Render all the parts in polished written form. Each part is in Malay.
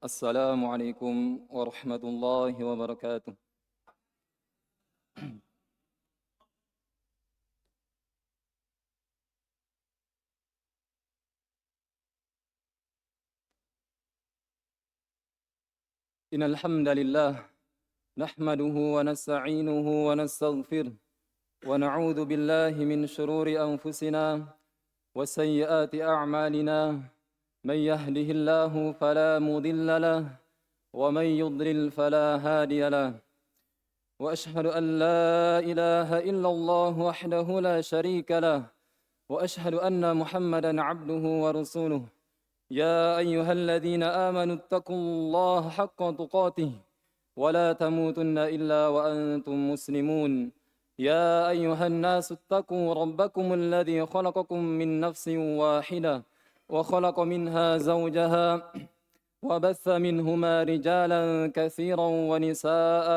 Assalamualaikum warahmatullahi wabarakatuh. Innal hamdalillah nahmaduhu wa nasta'inuhu wa nastaghfiruh wa na'udzu billahi min shururi anfusina wa sayyiati a'malina. Man yahdihillahu fala mudilla lahu wa man yudlil fala hadiya lahu. Wa ashhadu an la ilaha illallah wahdahu la sharika lahu wa ashhadu anna Muhammadan 'abduhu wa rasuluh. يا أيها الذين آمنوا اتقوا الله حق تقاته ولا تموتن إلا وأنتم مسلمون. يا أيها الناس اتقوا ربكم الذي خلقكم من نفس واحدة وخلق منها زوجها وبث منهما رجالا كثيرا ونساء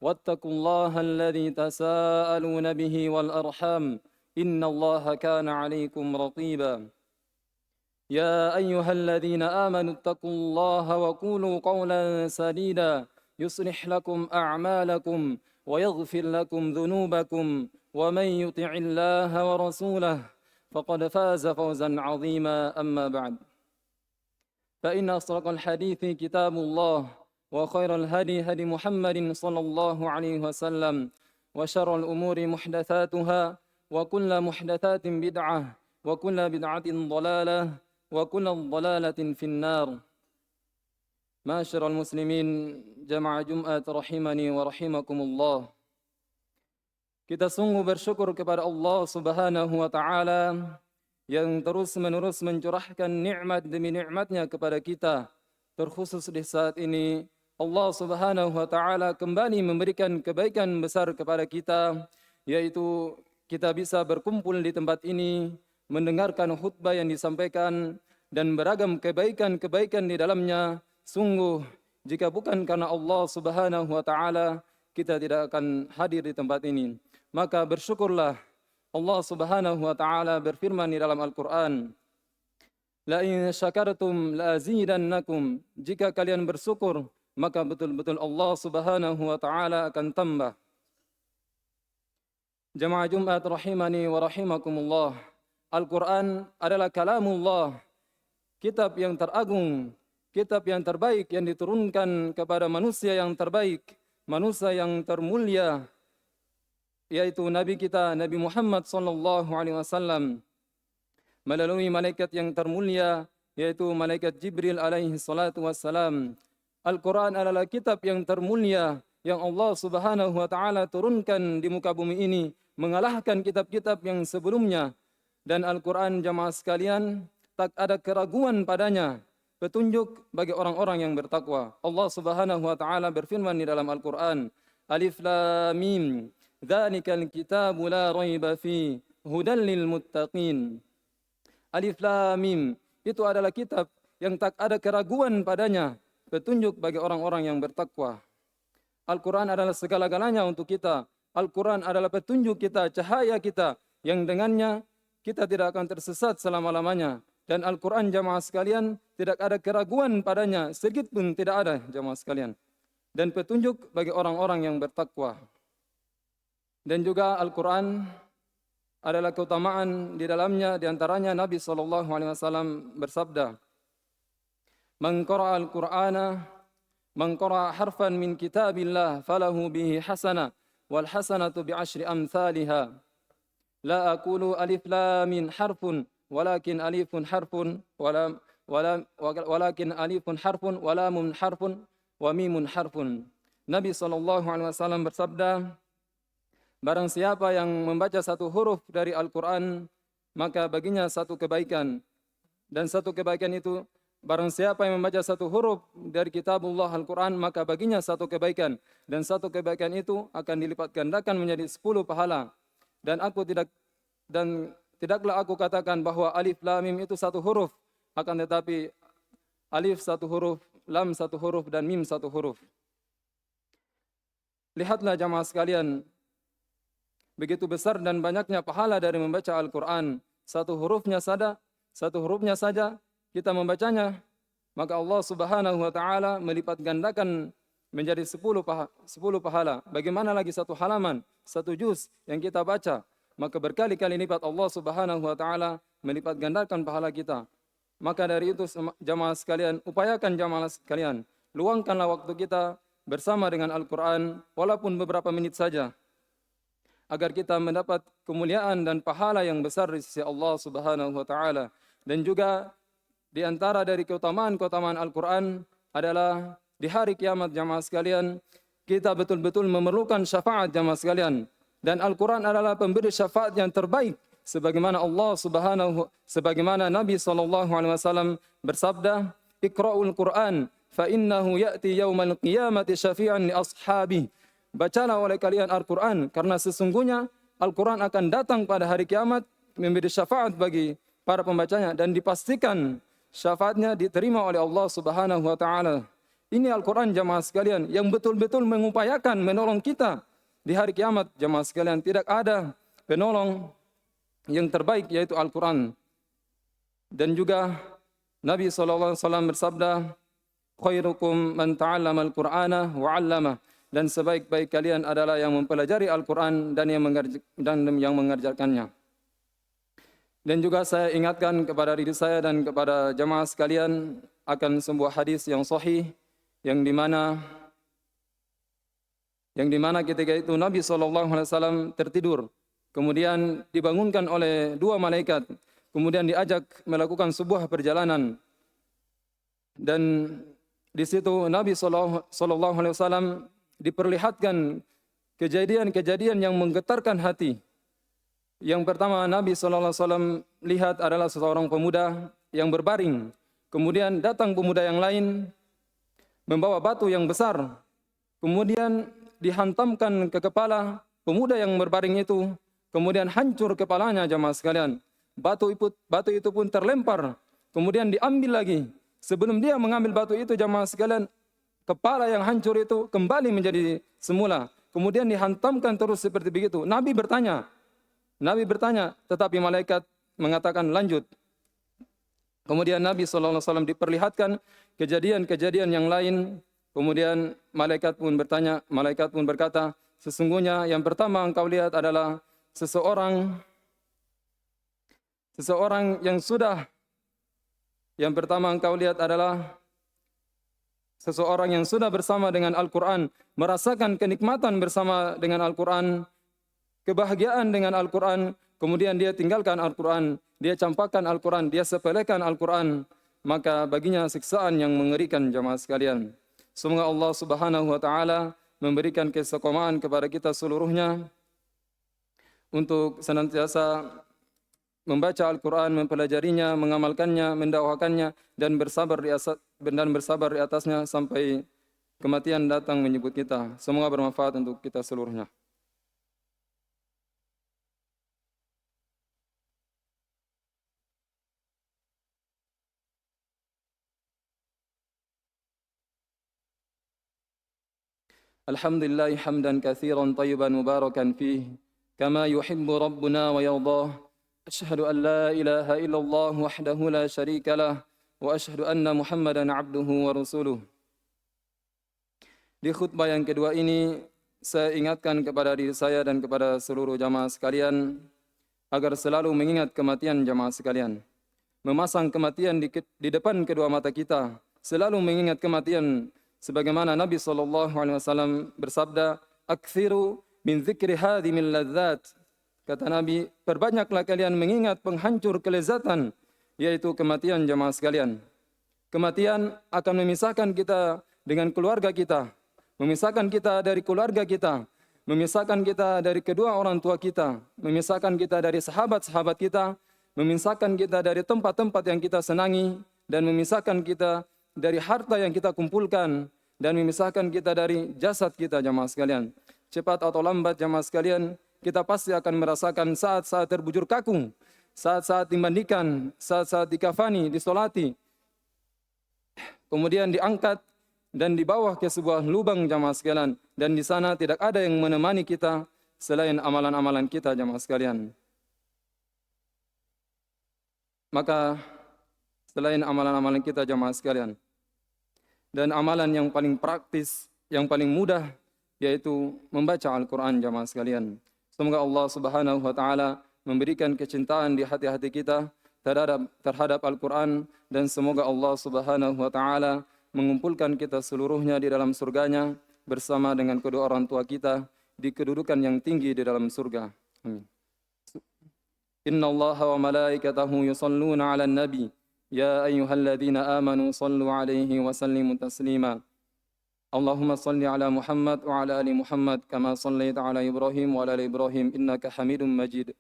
واتقوا الله الذي تساءلون به والأرحام إن الله كان عليكم رقيبا. يا أيها الذين آمنوا اتقوا الله وقولوا قولا سديدا يصلح لكم أعمالكم ويغفر لكم ذنوبكم ومن يطع الله ورسوله فقد فاز فوزا عظيما. أما بعد فإن أصدق الحديث كتاب الله وخير الهدي هدي محمد صلى الله عليه وسلم وشر الأمور محدثاتها وكل محدثات بدعة وكل بدعة ضلالة وكل ضلالة في النار. Ma'asyiral muslimin jamaah Jumat rahimani wa rahimakumullah. Kita sungguh bersyukur kepada Allah Subhanahu wa taala yang terus-menerus mencurahkan nikmat demi nikmatnya kepada kita. Terkhusus di saat ini Allah Subhanahu wa taala kembali memberikan kebaikan besar kepada kita, yaitu kita bisa berkumpul di tempat ini mendengarkan khutbah yang disampaikan dan beragam kebaikan-kebaikan di dalamnya. Sungguh jika bukan karena Allah Subhanahu wa taala, kita tidak akan hadir di tempat ini. Maka bersyukurlah. Allah Subhanahu wa taala berfirman di dalam Al-Qur'an, "La in syakartum la azidannakum." Jika kalian bersyukur, maka betul-betul Allah Subhanahu wa taala akan tambah. Jamaah Jumat rahimani wa rahimakumullah. Al-Quran adalah kalamullah, kitab yang teragung, kitab yang terbaik yang diturunkan kepada manusia yang terbaik, manusia yang termulia, yaitu Nabi kita, Nabi Muhammad sallallahu alaihi wasallam, melalui malaikat yang termulia, yaitu malaikat Jibril alaihi salatu wassalam. Al-Quran adalah kitab yang termulia yang Allah Subhanahu wa taala turunkan di muka bumi ini, mengalahkan kitab-kitab yang sebelumnya. Dan Al-Quran jamaah sekalian tak ada keraguan padanya, petunjuk bagi orang-orang yang bertakwa. Allah Subhanahu wa taala berfirman di dalam Al-Quran, Alif Lam Mim, Dzalikal kitabu la raiba fi, hudan lil muttaqin. Alif Lam Mim itu adalah kitab yang tak ada keraguan padanya, petunjuk bagi orang-orang yang bertakwa. Al-Quran adalah segala-galanya untuk kita. Al-Quran adalah petunjuk kita, cahaya kita, yang dengannya kita tidak akan tersesat selama-lamanya. Dan Al-Quran jamaah sekalian tidak ada keraguan padanya, sedikit pun tidak ada jamaah sekalian. Dan petunjuk bagi orang-orang yang bertakwa. Dan juga Al-Quran adalah keutamaan di dalamnya, di antaranya Nabi SAW bersabda, Man qara'a al-Qur'ana, man qara'a harfan min kitabillah, falahu bihi hasana, wal hasanatu bi'ashri amthaliha. La aqulu alif lam mim harfun walakin alifun harfun walakin alifun harfun wa lamun harfun wa mimun harfun. Nabi SAW bersabda, barang siapa yang membaca satu huruf dari Al-Quran, maka baginya satu kebaikan. Dan satu kebaikan itu, barang siapa yang membaca satu huruf dari kitabullah Al-Quran, maka baginya satu kebaikan. Dan satu kebaikan itu akan dilipat gandakan menjadi 10 pahala. Dan tidaklah aku katakan bahwa alif lam mim itu satu huruf, akan tetapi alif satu huruf, lam satu huruf, dan mim satu huruf. Lihatlah jamaah sekalian, begitu besar dan banyaknya pahala dari membaca Al-Quran. Satu hurufnya saja kita membacanya, maka Allah Subhanahu wa taala melipat gandakan menjadi 10 pahala. Bagaimana lagi satu halaman, satu juz yang kita baca, maka berkali-kali lipat Allah Subhanahu wa taala melipat gandakan pahala kita. Maka dari itu jamaah sekalian, upayakan jamaah sekalian, luangkanlah waktu kita bersama dengan Al-Quran, walaupun beberapa menit saja, agar kita mendapat kemuliaan dan pahala yang besar di sisi Allah Subhanahu wa taala. Dan juga di antara dari keutamaan-keutamaan Al-Quran adalah di hari kiamat jamaah sekalian, kita betul-betul memerlukan syafaat jamaah sekalian. Dan Al-Quran adalah pemberi syafaat yang terbaik. Sebagaimana Nabi SAW bersabda, "Iqra'ul Qur'an, fa innahu ya'ti yaumal qiyamati syafi'an li ashabi." Bacalah oleh kalian Al-Quran, karena sesungguhnya Al-Quran akan datang pada hari kiamat memberi syafaat bagi para pembacanya, dan dipastikan syafaatnya diterima oleh Allah Subhanahu wa taala. Ini Al-Quran jamaah sekalian yang betul-betul mengupayakan menolong kita di hari kiamat jamaah sekalian. Tidak ada penolong yang terbaik yaitu Al-Quran. Dan juga Nabi SAW bersabda, "Khairukum man ta'allama al-Qur'ana wa 'allama." Dan sebaik-baik kalian adalah yang mempelajari Al-Quran dan yang mengerjakannya. Dan juga saya ingatkan kepada diri saya dan kepada jamaah sekalian akan sebuah hadis yang sahih yang dimana ketika itu Nabi SAW tertidur, kemudian dibangunkan oleh 2 malaikat, kemudian diajak melakukan sebuah perjalanan. Dan di situ Nabi SAW diperlihatkan kejadian-kejadian yang menggetarkan hati. Yang pertama Nabi SAW lihat adalah seorang pemuda yang berbaring. Kemudian datang pemuda yang lain membawa batu yang besar. Kemudian dihantamkan ke kepala pemuda yang berbaring itu. Kemudian hancur kepalanya jamaah sekalian. Batu itu pun terlempar. Kemudian diambil lagi. Sebelum dia mengambil batu itu jamaah sekalian, kepala yang hancur itu kembali menjadi semula. Kemudian dihantamkan terus seperti begitu. Nabi bertanya, tetapi malaikat mengatakan lanjut. Kemudian Nabi SAW diperlihatkan kejadian-kejadian yang lain. Kemudian malaikat pun berkata, sesungguhnya yang pertama engkau lihat adalah seseorang yang sudah bersama dengan Al-Quran, merasakan kenikmatan bersama dengan Al-Quran, kebahagiaan dengan Al-Quran, kemudian dia tinggalkan Al-Quran, dia campakkan Al-Quran, dia sepelekan Al-Quran, maka baginya siksaan yang mengerikan jamaah sekalian. Semoga Allah Subhanahu wa taala memberikan keistiqomahan kepada kita seluruhnya untuk senantiasa membaca Al-Quran, mempelajarinya, mengamalkannya, mendakwakannya, dan bersabar di atasnya sampai kematian datang menyebut kita. Semoga bermanfaat untuk kita seluruhnya. Alhamdulillah hamdan katsiran tayyiban mubarakan fihi kama yuhibbu rabbuna wa yardah. Asyhadu an la ilaha illallah wahdahu la syarika lah wa asyhadu anna Muhammadan abduhu wa rasuluh. Di khutbah yang kedua ini saya ingatkan kepada diri saya dan kepada seluruh jamaah sekalian agar selalu mengingat kematian jamaah sekalian. Memasang kematian di depan kedua mata kita, selalu mengingat kematian. Sebagaimana Nabi SAW bersabda, "Aktsiru min dzikri hadimil ladzat." Kata Nabi, perbanyaklah kalian mengingat penghancur kelezatan, yaitu kematian jamaah sekalian. Kematian akan memisahkan kita dengan keluarga kita, memisahkan kita dari keluarga kita, memisahkan kita dari kedua orang tua kita, memisahkan kita dari sahabat-sahabat kita, memisahkan kita dari tempat-tempat yang kita senangi, dan memisahkan kita dari harta yang kita kumpulkan, dan memisahkan kita dari jasad kita jamaah sekalian. Cepat atau lambat jamaah sekalian, kita pasti akan merasakan saat-saat terbujur kaku, saat-saat dimandikan, saat-saat dikafani, disolati, kemudian diangkat dan dibawa ke sebuah lubang jamaah sekalian. Dan di sana tidak ada yang menemani kita selain amalan-amalan kita jamaah sekalian. Maka selain amalan-amalan kita jamaah sekalian, dan amalan yang paling praktis, yang paling mudah, yaitu membaca Al-Quran jamaah sekalian. Semoga Allah Subhanahu wa Ta'ala memberikan kecintaan di hati-hati kita terhadap Al-Quran, dan semoga Allah Subhanahu wa Ta'ala mengumpulkan kita seluruhnya di dalam surganya bersama dengan kedua orang tua kita di kedudukan yang tinggi di dalam surga. Amin. Inna Allah wa malaikatahu yusalluna ala nabi ya ayyuhalladzina amanu sallu alaihi wa sallimu taslima. Allahumma salli ala Muhammad wa ala ali Muhammad kama sallaita ala Ibrahim wa ala ali Ibrahim innaka Hamidum Majid.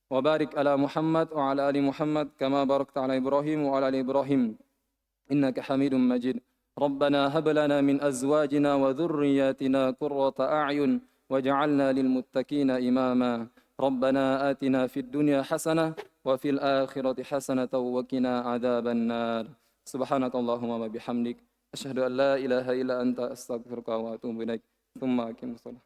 Wa barik ala Muhammad wa ala ali Muhammad kama barakta ala Ibrahim wa ala ali Ibrahim innaka Hamidum Majid. Rabbana hab lana min azwajina wa dhurriyyatina qurrata a'yun waj'alna lil muttaqina imama. Rabbana atina fid dunya hasanah wa fil akhirati hasanah wa qina adzaban nar. Subhanakallahumma wa bihamdik asyhadu an la ilaha illa anta astaghfiruka wa atubu ilaik. Tsumma aqimus shalah.